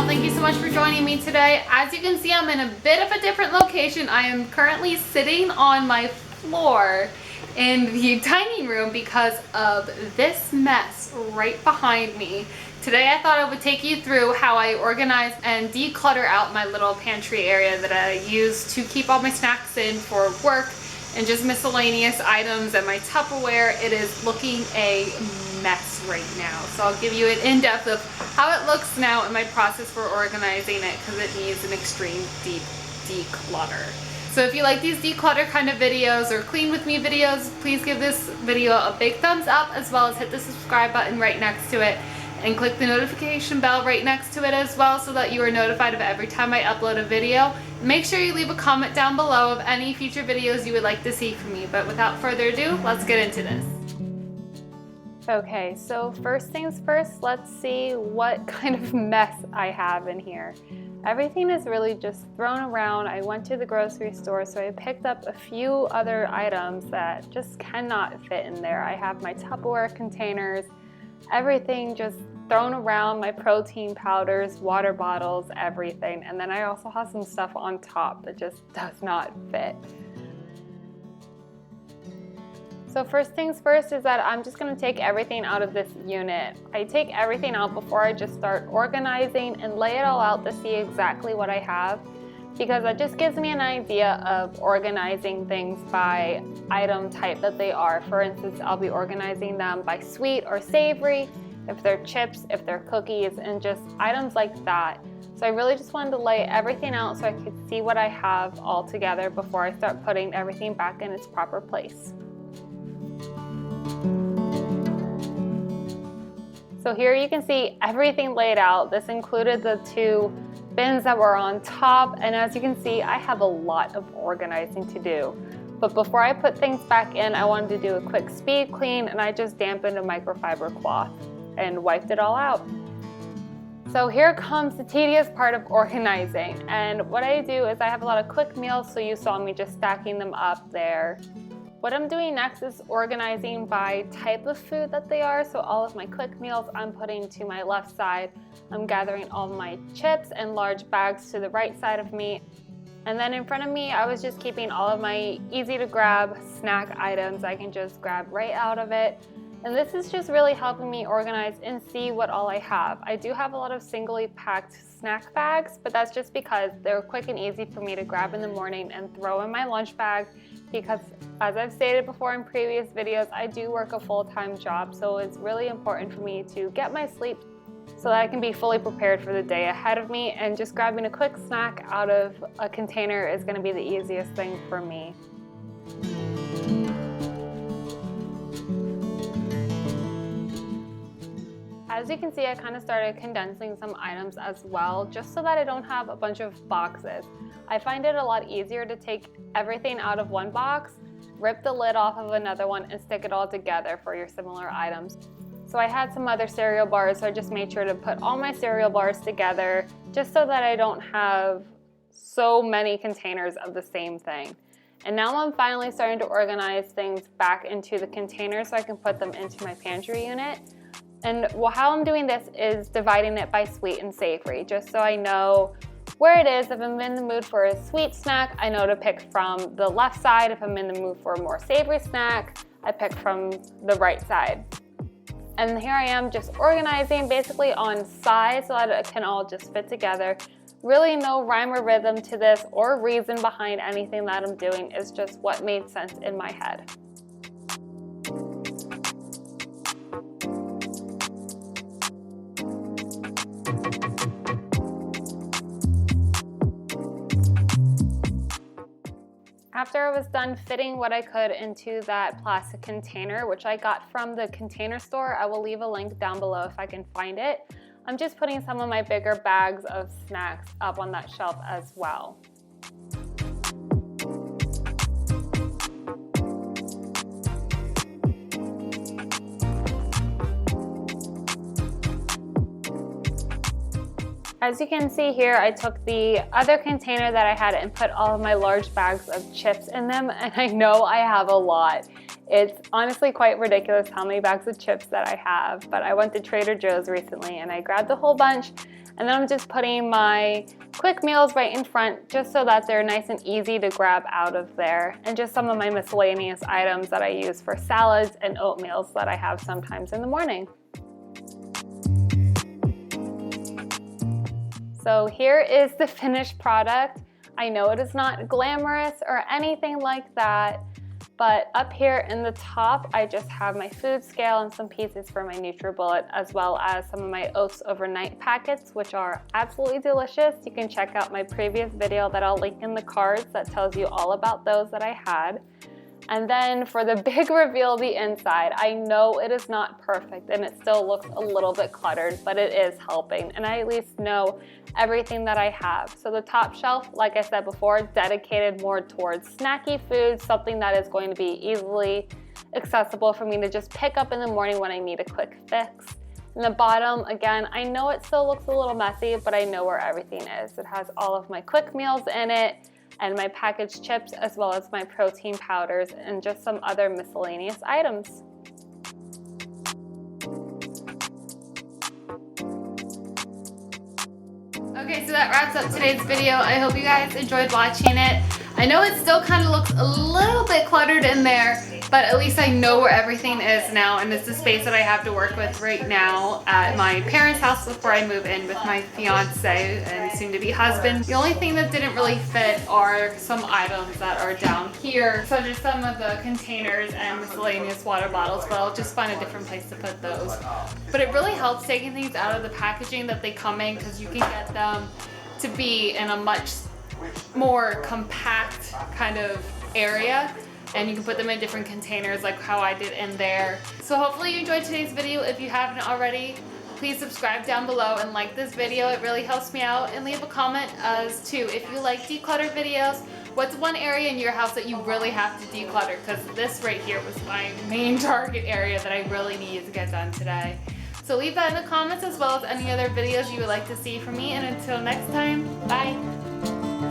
thank you so much for joining me today. As you can see, I'm in a bit of a different location. I am currently sitting on my floor in the dining room because of this mess right behind me. Today I thought I would take you through how I organize and declutter out my little pantry area that I use to keep all my snacks in for work and just miscellaneous items and my Tupperware. It is looking a mess right now. So I'll give you an in-depth of how it looks now and my process for organizing it, because it needs an extreme deep declutter. So if you like these declutter kind of videos or clean with me videos, please give this video a big thumbs up, as well as hit the subscribe button right next to it and click the notification bell right next to it as well, so that you are notified of every time I upload a video. Make sure you leave a comment down below of any future videos you would like to see from me. But without further ado, let's get into this. Okay, so first things first, let's see what kind of mess I have in here. Everything is really just thrown around. I went to the grocery store, so I picked up a few other items that just cannot fit in there. I have my Tupperware containers, everything just thrown around, my protein powders, water bottles, everything. And then I also have some stuff on top that just does not fit. So first things first is that I'm just going to take everything out of this unit. I take everything out before I just start organizing and lay it all out to see exactly what I have, because that just gives me an idea of organizing things by item type that they are. For instance, I'll be organizing them by sweet or savory, if they're chips, if they're cookies, and just items like that. So I really just wanted to lay everything out so I could see what I have all together before I start putting everything back in its proper place. So here you can see everything laid out. This included the two bins that were on top, and as you can see, I have a lot of organizing to do. But before I put things back in, I wanted to do a quick speed clean, and I just dampened a microfiber cloth and wiped it all out. So here comes the tedious part of organizing. And what I do is I have a lot of quick meals, so you saw me just stacking them up there. What I'm doing next is organizing by type of food that they are. So all of my quick meals I'm putting to my left side. I'm gathering all my chips and large bags to the right side of me. And then in front of me, I was just keeping all of my easy to grab snack items. I can just grab right out of it. And this is just really helping me organize and see what all I have. I do have a lot of singly packed snack bags, but that's just because they're quick and easy for me to grab in the morning and throw in my lunch bag, because as I've stated before in previous videos, I do work a full-time job, so it's really important for me to get my sleep so that I can be fully prepared for the day ahead of me, and just grabbing a quick snack out of a container is going to be the easiest thing for me. As you can see, I kind of started condensing some items as well, just so that I don't have a bunch of boxes. I find it a lot easier to take everything out of one box, rip the lid off of another one, and stick it all together for your similar items. So I had some other cereal bars, so I just made sure to put all my cereal bars together, just so that I don't have so many containers of the same thing. And now I'm finally starting to organize things back into the containers so I can put them into my pantry unit. And how I'm doing this is dividing it by sweet and savory, just so I know where it is. If I'm in the mood for a sweet snack, I know to pick from the left side. If I'm in the mood for a more savory snack, I pick from the right side. And here I am just organizing basically on size so that it can all just fit together. Really no rhyme or rhythm to this or reason behind anything that I'm doing. It's just what made sense in my head. After I was done fitting what I could into that plastic container, which I got from the container store, I will leave a link down below if I can find it. I'm just putting some of my bigger bags of snacks up on that shelf as well. As you can see here, I took the other container that I had and put all of my large bags of chips in them, and I know I have a lot. It's honestly quite ridiculous how many bags of chips that I have, but I went to Trader Joe's recently and I grabbed a whole bunch, and then I'm just putting my quick meals right in front just so that they're nice and easy to grab out of there, and just some of my miscellaneous items that I use for salads and oatmeals that I have sometimes in the morning. So here is the finished product. I know it is not glamorous or anything like that, but up here in the top, I just have my food scale and some pieces for my NutriBullet, as well as some of my oats overnight packets, which are absolutely delicious. You can check out my previous video that I'll link in the cards that tells you all about those that I had. And then for the big reveal, the inside, I know it is not perfect and it still looks a little bit cluttered, but it is helping, and I at least know everything that I have. So the top shelf, like I said before, dedicated more towards snacky foods, something that is going to be easily accessible for me to just pick up in the morning when I need a quick fix. And the bottom, again, I know it still looks a little messy, but I know where everything is. It has all of my quick meals in it, and my packaged chips, as well as my protein powders and just some other miscellaneous items. Okay, so that wraps up today's video. I hope you guys enjoyed watching it. I know it still kind of looks a little bit cluttered in there, but at least I know where everything is now, and it's the space that I have to work with right now at my parents' house before I move in with my fiance and soon-to-be husband. The only thing that didn't really fit are some items that are down here, such as some of the containers and miscellaneous water bottles, but I'll just find a different place to put those. But it really helps taking things out of the packaging that they come in, because you can get them to be in a much more compact kind of area, and you can put them in different containers like how I did in there. So hopefully you enjoyed today's video. If you haven't already, please subscribe down below and like this video. It really helps me out, and leave a comment as to if you like decluttered videos. What's one area in your house that you really have to declutter? Because this right here was my main target area that I really needed to get done today. So leave that in the comments, as well as any other videos you would like to see from me, and until next time, bye.